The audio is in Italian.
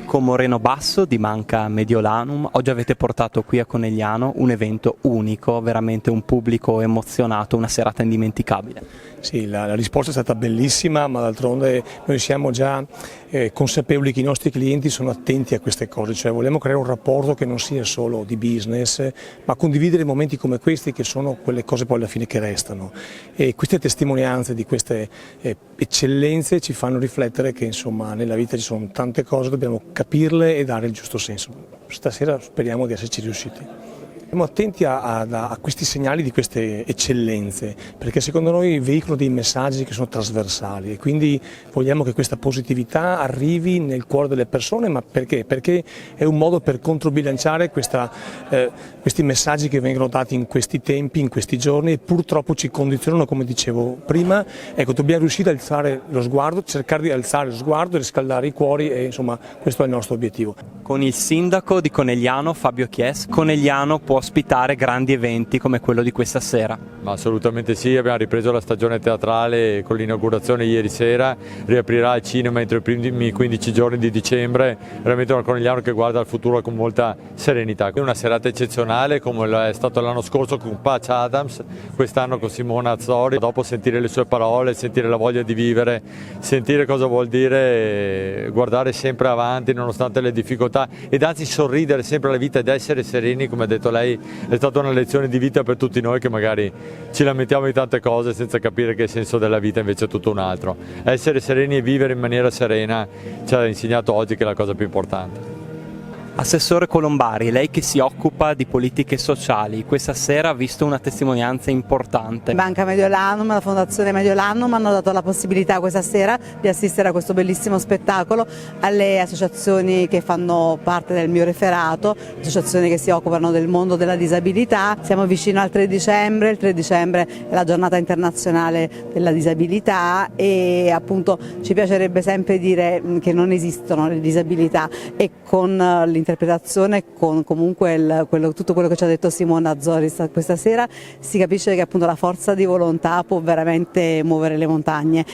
Con Moreno Basso di Manca Mediolanum, oggi avete portato qui a Conegliano un evento unico, veramente un pubblico emozionato, una serata indimenticabile. Sì, la risposta è stata bellissima, ma d'altronde noi siamo già consapevoli che i nostri clienti sono attenti a queste cose, cioè vogliamo creare un rapporto che non sia solo di business, ma condividere momenti come questi che sono quelle cose poi alla fine che restano. E queste testimonianze di queste eccellenze ci fanno riflettere che insomma nella vita ci sono tante cose, dobbiamo capirle e dare il giusto senso. Stasera speriamo di esserci riusciti. Stiamo attenti a questi segnali di queste eccellenze, perché secondo noi veicolano dei messaggi che sono trasversali e quindi vogliamo che questa positività arrivi nel cuore delle persone, ma perché? Perché è un modo per controbilanciare questi messaggi che vengono dati in questi tempi, in questi giorni e purtroppo ci condizionano, come dicevo prima. Ecco, dobbiamo riuscire ad alzare lo sguardo, cercare di alzare lo sguardo, riscaldare i cuori e insomma questo è il nostro obiettivo. Con il sindaco di Conegliano, Fabio Chies, Conegliano può ospitare grandi eventi come quello di questa sera. Ma assolutamente sì, abbiamo ripreso la stagione teatrale con l'inaugurazione ieri sera, riaprirà il cinema entro i primi 15 giorni di dicembre, veramente un Conegliano che guarda al futuro con molta serenità. È una serata eccezionale come è stato l'anno scorso con Patch Adams, quest'anno con Simona Azzori, dopo sentire le sue parole, sentire la voglia di vivere, sentire cosa vuol dire guardare sempre avanti nonostante le difficoltà ed anzi sorridere sempre alla vita ed essere sereni, come ha detto lei, è stata una lezione di vita per tutti noi che magari ci lamentiamo di tante cose senza capire che il senso della vita invece è tutto un altro. Essere sereni e vivere in maniera serena ci ha insegnato oggi che è la cosa più importante. Assessore Colombari, lei che si occupa di politiche sociali, questa sera ha visto una testimonianza importante. Banca Mediolanum, la Fondazione Mediolanum hanno dato la possibilità questa sera di assistere a questo bellissimo spettacolo alle associazioni che fanno parte del mio referato, associazioni che si occupano del mondo della disabilità. Siamo vicino al 3 dicembre, il 3 dicembre è la giornata internazionale della disabilità e appunto ci piacerebbe sempre dire che non esistono le disabilità e con l'interpretazione, con comunque tutto quello che ci ha detto Simona Azzori questa sera si capisce che appunto la forza di volontà può veramente muovere le montagne.